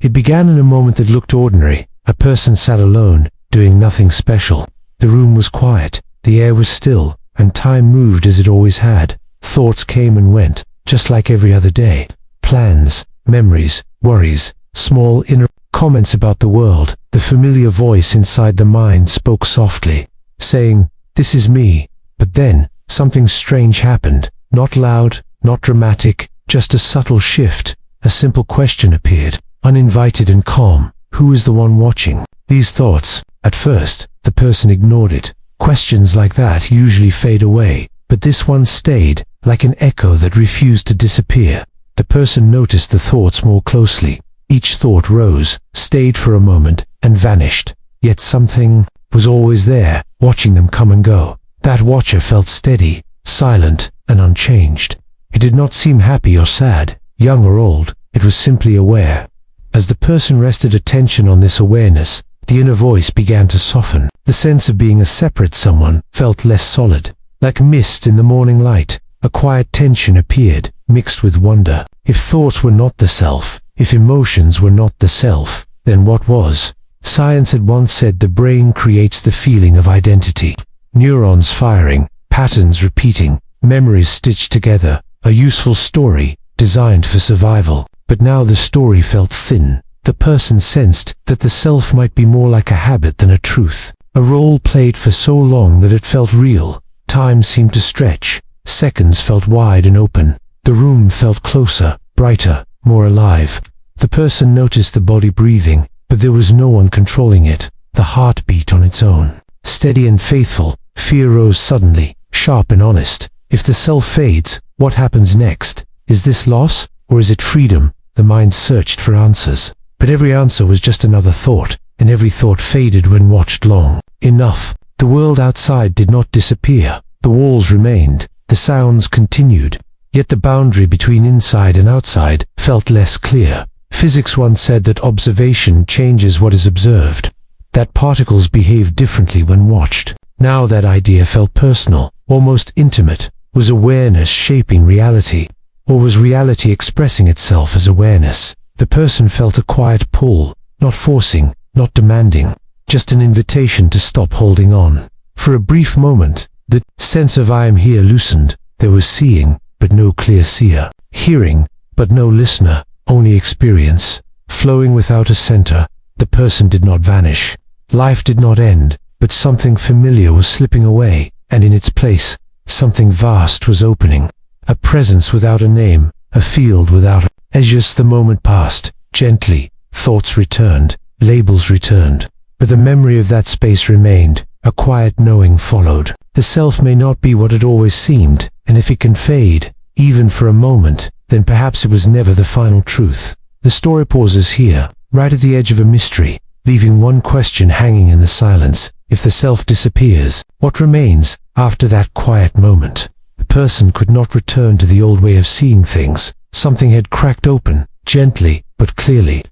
It began in a moment that looked ordinary. A person sat alone, doing nothing special. The room was quiet, the air was still, and time moved as it always had. Thoughts came and went, just like every other day. Plans, memories, worries, small inner comments about the world. The familiar voice inside the mind spoke softly, saying, "This is me." But then, something strange happened. Not loud, not dramatic, just a subtle shift. A simple question appeared, uninvited and calm. Who is the one watching? These thoughts, at first, the person ignored it. Questions like that usually fade away, but this one stayed, like an echo that refused to disappear. The person noticed the thoughts more closely. Each thought rose, stayed for a moment, and vanished. Yet something was always there, watching them come and go. That watcher felt steady, silent, and unchanged. It did not seem happy or sad, young or old. It was simply aware. As the person rested attention on this awareness, the inner voice began to soften. The sense of being a separate someone felt less solid. Like mist in the morning light, a quiet tension appeared, mixed with wonder. If thoughts were not the self, if emotions were not the self, then what was? Science had once said the brain creates the feeling of identity. Neurons firing, patterns repeating, memories stitched together, a useful story, designed for survival. But now the story felt thin. The person sensed that the self might be more like a habit than a truth. A role played for so long that it felt real. Time seemed to stretch. Seconds felt wide and open. The room felt closer, brighter, more alive. The person noticed the body breathing, but there was no one controlling it. The heart beat on its own. Steady and faithful, fear rose suddenly, sharp and honest. If the self fades, what happens next? Is this loss, or is it freedom? The mind searched for answers. But every answer was just another thought, and every thought faded when watched long. Enough. The world outside did not disappear. The walls remained. The sounds continued. Yet the boundary between inside and outside felt less clear. Physics once said that observation changes what is observed, that particles behave differently when watched. Now that idea felt personal, almost intimate. Was awareness shaping reality? Or was reality expressing itself as awareness? The person felt a quiet pull, not forcing, not demanding, just an invitation to stop holding on. For a brief moment, the sense of I am here loosened. There was seeing, but no clear seer. Hearing, but no listener, only experience. Flowing without a center, the person did not vanish. Life did not end, but something familiar was slipping away, and in its place, something vast was opening. A presence without a name, a field without a... As just the moment passed, gently, thoughts returned, labels returned. But the memory of that space remained. A quiet knowing followed. The self may not be what it always seemed, and if it can fade, even for a moment, then perhaps it was never the final truth. The story pauses here, right at the edge of a mystery, leaving one question hanging in the silence. If the self disappears, what remains after that quiet moment? The person could not return to the old way of seeing things. Something had cracked open, gently but clearly.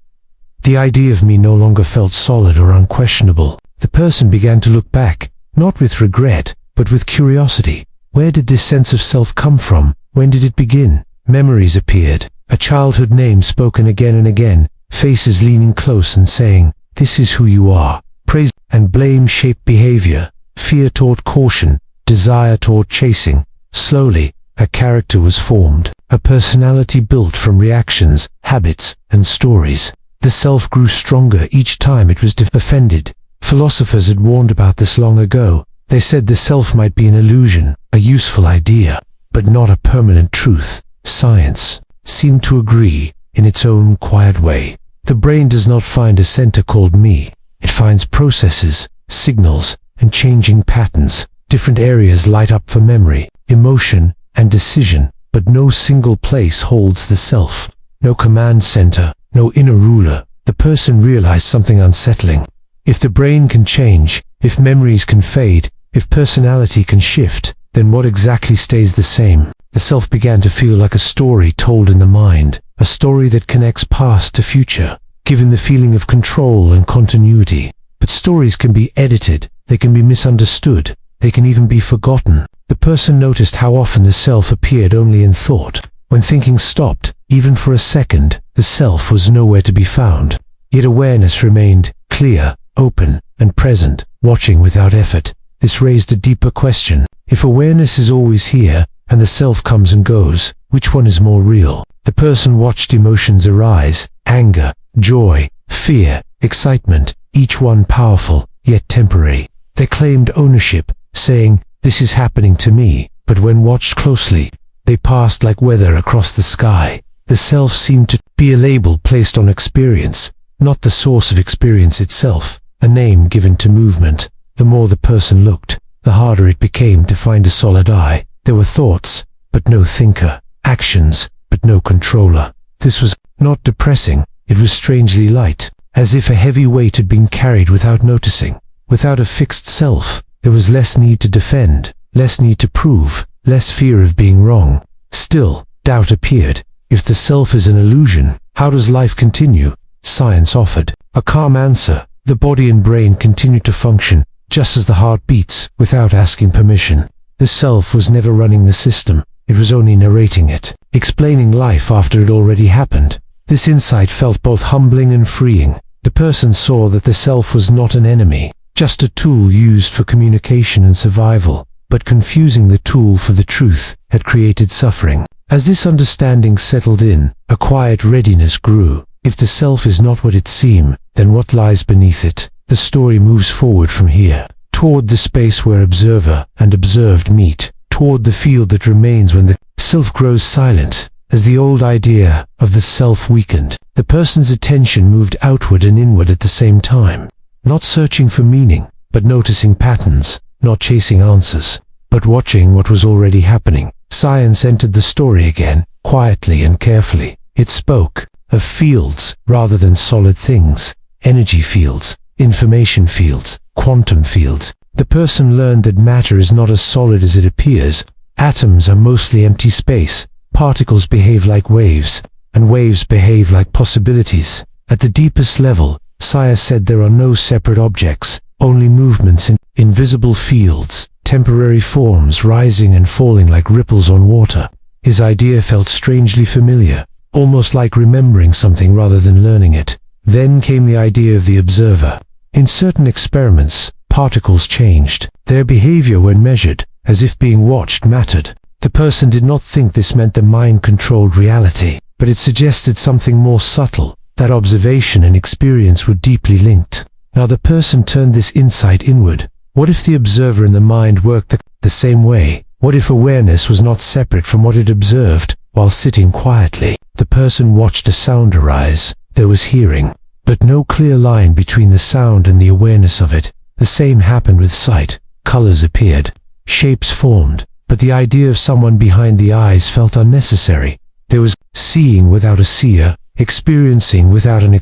The idea of me no longer felt solid or unquestionable. The person began to look back, not with regret, but with curiosity. Where did this sense of self come from? When did it begin? Memories appeared, a childhood name spoken again and again, faces leaning close and saying, "This is who you are." Praise and blame shaped behavior. Fear taught caution, desire taught chasing. Slowly, a character was formed, a personality built from reactions, habits, and stories. The self grew stronger each time it was offended. Philosophers had warned about this long ago. They said the self might be an illusion, a useful idea, but not a permanent truth. Science seemed to agree, in its own quiet way. The brain does not find a center called me. It finds processes, signals, and changing patterns. Different areas light up for memory, emotion, and decision, but no single place holds the self. No command center, no inner ruler. The person realized something unsettling. If the brain can change, if memories can fade, if personality can shift, then what exactly stays the same? The self began to feel like a story told in the mind, a story that connects past to future, given the feeling of control and continuity. But stories can be edited, they can be misunderstood, they can even be forgotten. The person noticed how often the self appeared only in thought. When thinking stopped, Even for a second, the self was nowhere to be found. Yet awareness remained clear, open, and present, watching without effort. This raised a deeper question. If awareness is always here, and the self comes and goes, which one is more real? The person watched emotions arise: anger, joy, fear, excitement, each one powerful, yet temporary. They claimed ownership, saying, "This is happening to me," but when watched closely, they passed like weather across the sky. The self seemed to be a label placed on experience, not the source of experience itself, a name given to movement. The more the person looked, the harder it became to find a solid eye. There were thoughts, but no thinker, actions, but no controller. This was not depressing, it was strangely light, as if a heavy weight had been carried without noticing. Without a fixed self, there was less need to defend, less need to prove, less fear of being wrong. Still, doubt appeared. If the self is an illusion, how does life continue? Science offered a calm answer. The body and brain continued to function, just as the heart beats, without asking permission. The self was never running the system, it was only narrating it, explaining life after it already happened. This insight felt both humbling and freeing. The person saw that the self was not an enemy, just a tool used for communication and survival, but confusing the tool for the truth had created suffering. As this understanding settled in, a quiet readiness grew. If the self is not what it seems, then what lies beneath it? The story moves forward from here, toward the space where observer and observed meet, toward the field that remains when the self grows silent. As the old idea of the self weakened, the person's attention moved outward and inward at the same time, not searching for meaning, but noticing patterns, not chasing answers, but watching what was already happening. Science entered the story again, quietly and carefully. It spoke of fields rather than solid things, energy fields, information fields, quantum fields. The person learned that matter is not as solid as it appears. Atoms are mostly empty space. Particles behave like waves, and waves behave like possibilities. At the deepest level, science said there are no separate objects, only movements in invisible fields, temporary forms rising and falling like ripples on water. His idea felt strangely familiar, almost like remembering something rather than learning it. Then came the idea of the observer. In certain experiments, particles changed. Their behavior when measured, as if being watched, mattered. The person did not think this meant the mind controlled reality, but it suggested something more subtle, that observation and experience were deeply linked. Now the person turned this insight inward. What if the observer and the mind worked the same way? What if awareness was not separate from what it observed? While sitting quietly, the person watched a sound arise. There was hearing, but no clear line between the sound and the awareness of it. The same happened with sight. Colors appeared, shapes formed, but the idea of someone behind the eyes felt unnecessary. There was seeing without a seer, experiencing without an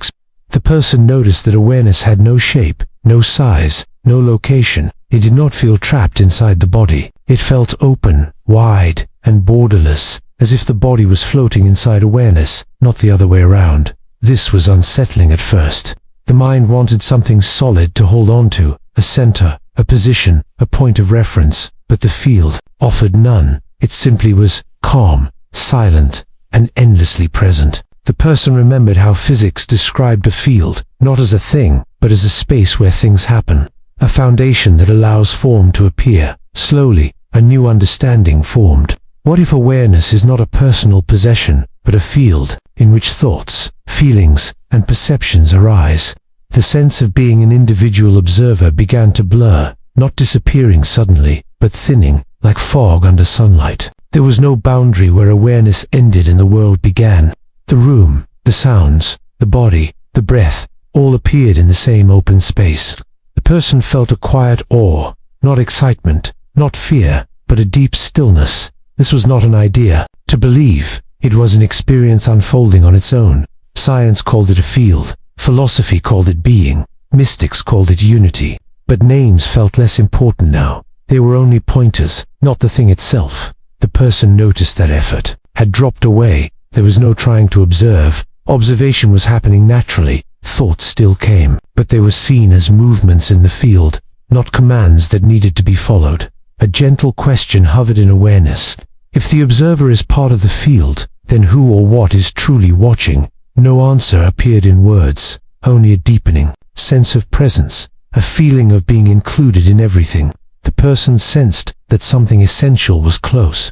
The person noticed that awareness had no shape, no size, no location. It did not feel trapped inside the body. It felt open, wide, and borderless, as if the body was floating inside awareness, not the other way around. This was unsettling at first. The mind wanted something solid to hold on to, a center, a position, a point of reference, but the field offered none. It simply was calm, silent, and endlessly present. The person remembered how physics described a field, not as a thing, but as a space where things happen. A foundation that allows form to appear. Slowly, a new understanding formed. What if awareness is not a personal possession, but a field in which thoughts, feelings, and perceptions arise? The sense of being an individual observer began to blur, not disappearing suddenly, but thinning, like fog under sunlight. There was no boundary where awareness ended and the world began. The room, the sounds, the body, the breath, all appeared in the same open space. The person felt a quiet awe, not excitement, not fear, but a deep stillness. This was not an idea to believe, it was an experience unfolding on its own. Science called it a field, philosophy called it being, mystics called it unity. But names felt less important now. They were only pointers, not the thing itself. The person noticed that effort had dropped away. There was no trying to observe. Observation was happening naturally. Thoughts still came, but they were seen as movements in the field, not commands that needed to be followed. A gentle question hovered in awareness. If the observer is part of the field, Then who or what is truly watching? No answer appeared in words, only a deepening sense of presence, a feeling of being included in everything. The person sensed that something essential was close.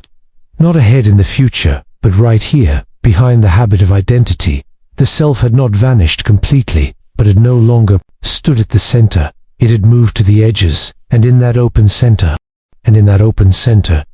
Not ahead in the future, but right here, behind the habit of identity. The self had not vanished completely, but it no longer stood at the center. It had moved to the edges, and in that open center,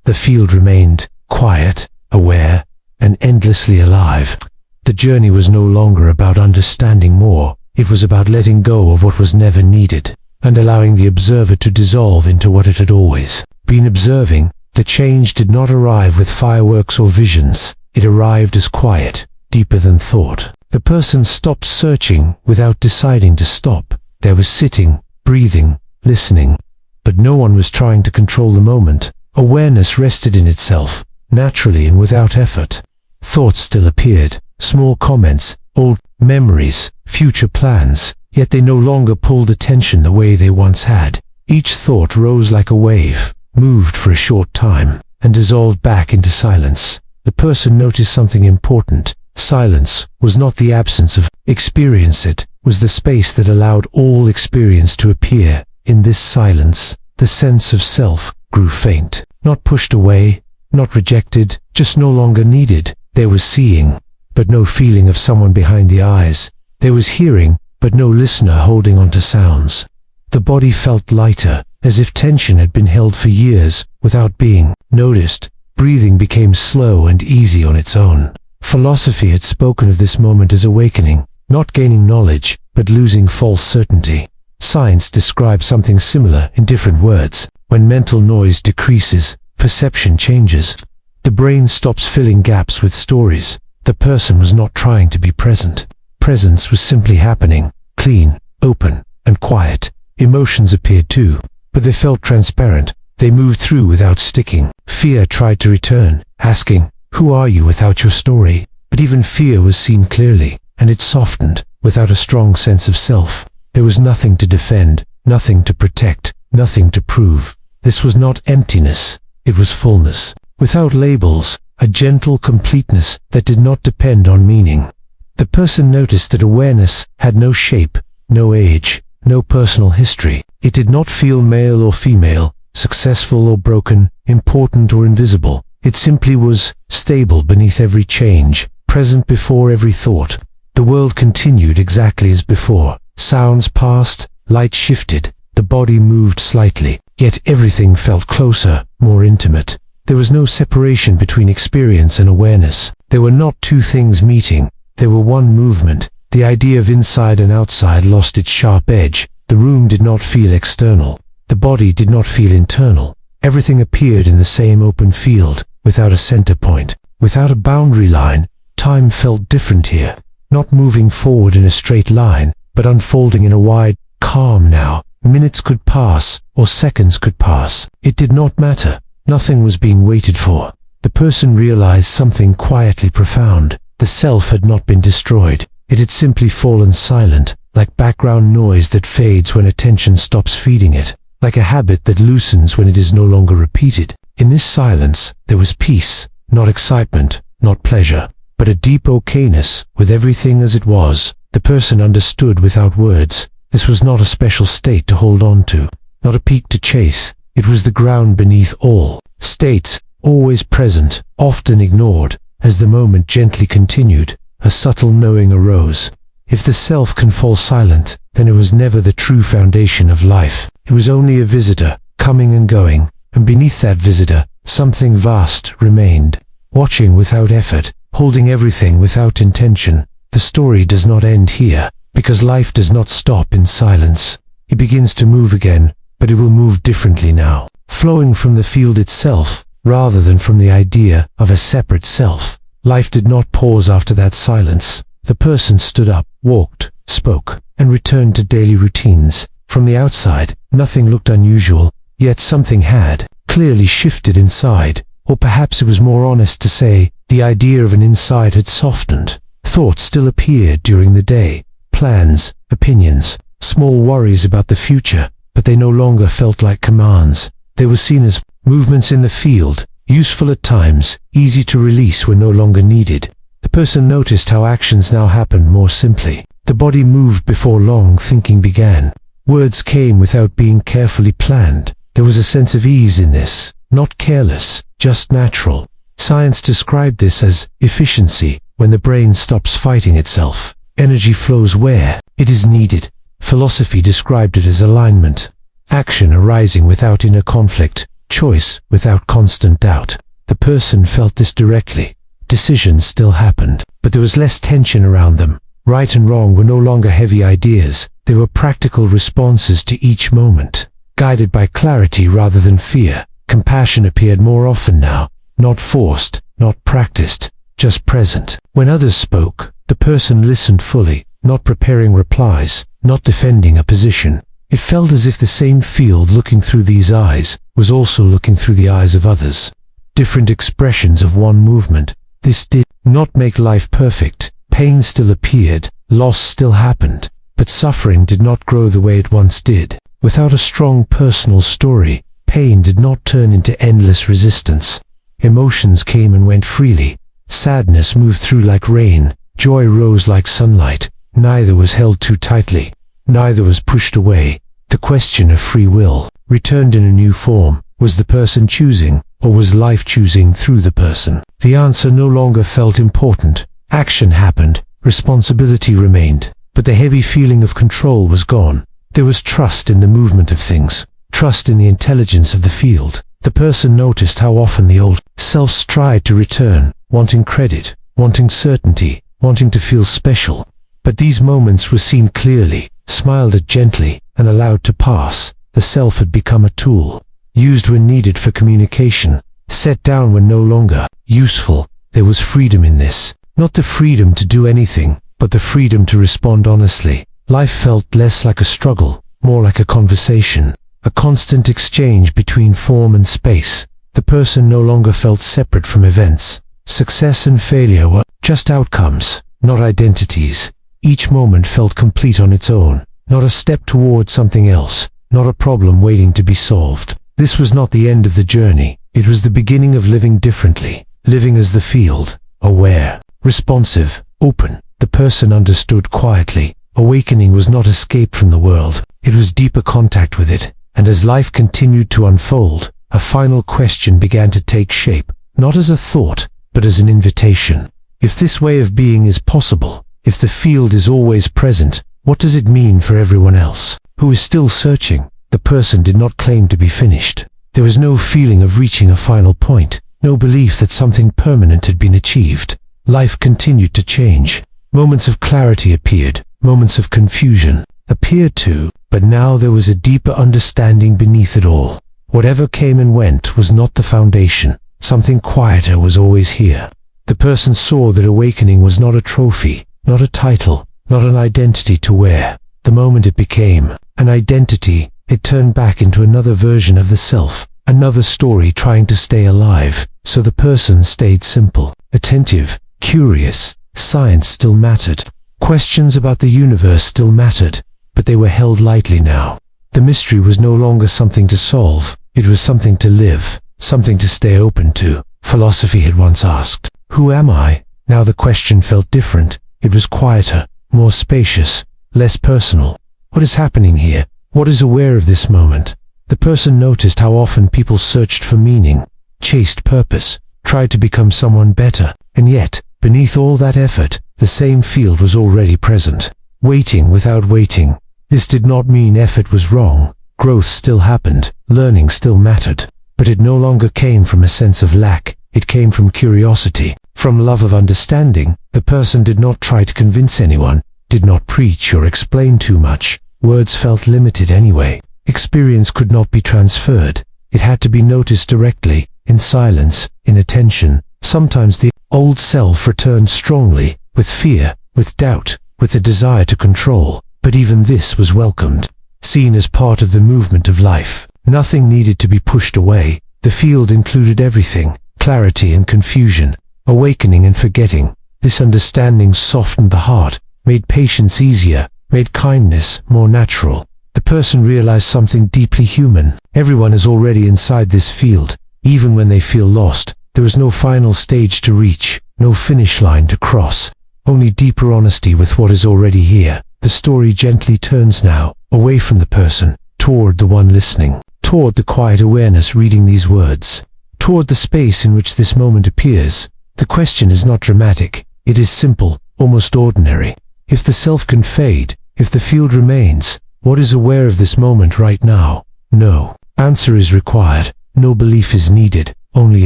the field remained quiet, aware, and endlessly alive. The journey was no longer about understanding more. It was about letting go of what was never needed, and allowing the observer to dissolve into what it had always been observing. The change did not arrive with fireworks or visions. It arrived as quiet, deeper than thought. The person stopped searching without deciding to stop. They were sitting, breathing, listening. But no one was trying to control the moment. Awareness rested in itself, naturally and without effort. Thoughts still appeared, small comments, old memories, future plans, yet they no longer pulled attention the way they once had. Each thought rose like a wave, moved for a short time, and dissolved back into silence. The person noticed something important. Silence was not the absence of experience, it was the space that allowed all experience to appear. In this silence, the sense of self grew faint, not pushed away, not rejected, just no longer needed. There was seeing, but no feeling of someone behind the eyes. There was hearing, but no listener holding on to sounds. The body felt lighter, as if tension had been held for years without being noticed. Breathing became slow and easy on its own. Philosophy had spoken of this moment as awakening, not gaining knowledge, but losing false certainty. Science describes something similar in different words. When mental noise decreases, perception changes. The brain stops filling gaps with stories. The person was not trying to be present. Presence was simply happening, clean, open, and quiet. Emotions appeared too, but they felt transparent. They moved through without sticking. Fear tried to return, asking, "Who are you without your story?" But even fear was seen clearly, and it softened, without a strong sense of self. There was nothing to defend, nothing to protect, nothing to prove. This was not emptiness, it was fullness. Without labels, a gentle completeness that did not depend on meaning. The person noticed that awareness had no shape, no age, no personal history. It did not feel male or female, successful or broken, important or invisible. It simply was, stable beneath every change, present before every thought. The world continued exactly as before. Sounds passed, light shifted, the body moved slightly, yet everything felt closer, more intimate. There was no separation between experience and awareness. There were not two things meeting. There were one movement. The idea of inside and outside lost its sharp edge. The room did not feel external. The body did not feel internal. Everything appeared in the same open field, without a center point, without a boundary line. Time felt different here, not moving forward in a straight line, but unfolding in a wide, calm now. Minutes could pass, or seconds could pass. It did not matter. Nothing was being waited for. The person realized something quietly profound. The self had not been destroyed. It had simply fallen silent, like background noise that fades when attention stops feeding it, like a habit that loosens when it is no longer repeated. In this silence, there was peace, not excitement, not pleasure, but a deep okayness with everything as it was. The person understood without words. This was not a special state to hold on to, not a peak to chase. It was the ground beneath all states, always present, often ignored. As the moment gently continued, a subtle knowing arose. If the self can fall silent, then it was never the true foundation of life. It was only a visitor, coming and going, and beneath that visitor, something vast remained, watching without effort, holding everything without intention. The story does not end here, because life does not stop in silence. It begins to move again, but it will move differently now, flowing from the field itself, rather than from the idea of a separate self. Life did not pause after that silence. The person stood up, walked, spoke, and returned to daily routines. From the outside, nothing looked unusual, yet something had clearly shifted inside, or perhaps it was more honest to say, the idea of an inside had softened. Thoughts still appeared during the day, plans, opinions, small worries about the future, but they no longer felt like commands. They were seen as movements in the field, useful at times, easy to release when no longer needed. The person noticed how actions now happened more simply. The body moved before long thinking began. Words came without being carefully planned. There was a sense of ease in this, not careless, just natural. Science described this as efficiency, when the brain stops fighting itself. Energy flows where it is needed. Philosophy described it as alignment. Action arising without inner conflict, choice without constant doubt. The person felt this directly. Decisions still happened, but there was less tension around them. Right and wrong were no longer heavy ideas. They were practical responses to each moment. Guided by clarity rather than fear, compassion appeared more often now. Not forced, not practiced, just present. When others spoke, the person listened fully, not preparing replies, not defending a position. It felt as if the same field looking through these eyes was also looking through the eyes of others. Different expressions of one movement. This did not make life perfect. Pain still appeared, loss still happened, but suffering did not grow the way it once did. Without a strong personal story, pain did not turn into endless resistance. Emotions came and went freely. Sadness moved through like rain. Joy rose like sunlight. Neither was held too tightly. Neither was pushed away. The question of free will returned in a new form. Was the person choosing, or was life choosing through the person? The answer no longer felt important. Action happened. Responsibility remained. But the heavy feeling of control was gone. There was trust in the movement of things. Trust in the intelligence of the field. The person noticed how often the old selves tried to return, wanting credit, wanting certainty, wanting to feel special. But these moments were seen clearly, smiled at gently, and allowed to pass. The self had become a tool, used when needed for communication, set down when no longer useful. There was freedom in this. Not the freedom to do anything, but the freedom to respond honestly. Life felt less like a struggle, more like a conversation, a constant exchange between form and space. The person no longer felt separate from events. Success and failure were just outcomes, not identities. Each moment felt complete on its own, not a step toward something else, not a problem waiting to be solved. This was not the end of the journey. It was the beginning of living differently, living as the field, aware, responsive, open. The person understood quietly. Awakening was not escape from the world. It was deeper contact with it. And as life continued to unfold, a final question began to take shape, not as a thought, but as an invitation. If this way of being is possible, if the field is always present, what does it mean for everyone else, who is still searching? The person did not claim to be finished. There was no feeling of reaching a final point, no belief that something permanent had been achieved. Life continued to change. Moments of clarity appeared, moments of confusion appeared too, but now there was a deeper understanding beneath it all. Whatever came and went was not the foundation. Something quieter was always here. The person saw that awakening was not a trophy, not a title, not an identity to wear. The moment it became an identity, it turned back into another version of the self, another story trying to stay alive. So the person stayed simple, attentive, curious. Science still mattered. Questions about the universe still mattered, but they were held lightly now. The mystery was no longer something to solve. It was something to live, something to stay open to. Philosophy had once asked, "Who am I?" Now the question felt different. It was quieter, more spacious, less personal. What is happening here? What is aware of this moment? The person noticed how often people searched for meaning, chased purpose, tried to become someone better, and yet, beneath all that effort, the same field was already present, waiting without waiting. This did not mean effort was wrong. Growth still happened, learning still mattered, but it no longer came from a sense of lack. It came from curiosity, from love of understanding. The person did not try to convince anyone, did not preach or explain too much. Words felt limited anyway. Experience could not be transferred. It had to be noticed directly, in silence, in attention. Sometimes the old self returned strongly, with fear, with doubt, with the desire to control, but even this was welcomed, seen as part of the movement of life. Nothing needed to be pushed away. The field included everything, clarity and confusion, awakening and forgetting. This understanding softened the heart, made patience easier, made kindness more natural. The person realized something deeply human. Everyone is already inside this field. Even when they feel lost, there is no final stage to reach, no finish line to cross, only deeper honesty with what is already here. The story gently turns now, away from the person, toward the one listening, toward the quiet awareness reading these words, toward the space in which this moment appears. The question is not dramatic, it is simple, almost ordinary. If the self can fade, if the field remains, what is aware of this moment right now? No answer is required, no belief is needed, only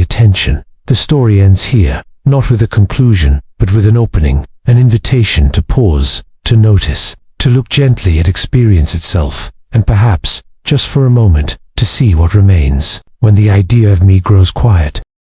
attention. The story ends here, not with a conclusion, but with an opening, an invitation to pause, to notice, to look gently at experience itself, and perhaps, just for a moment, to see what remains. When the idea of me grows quiet,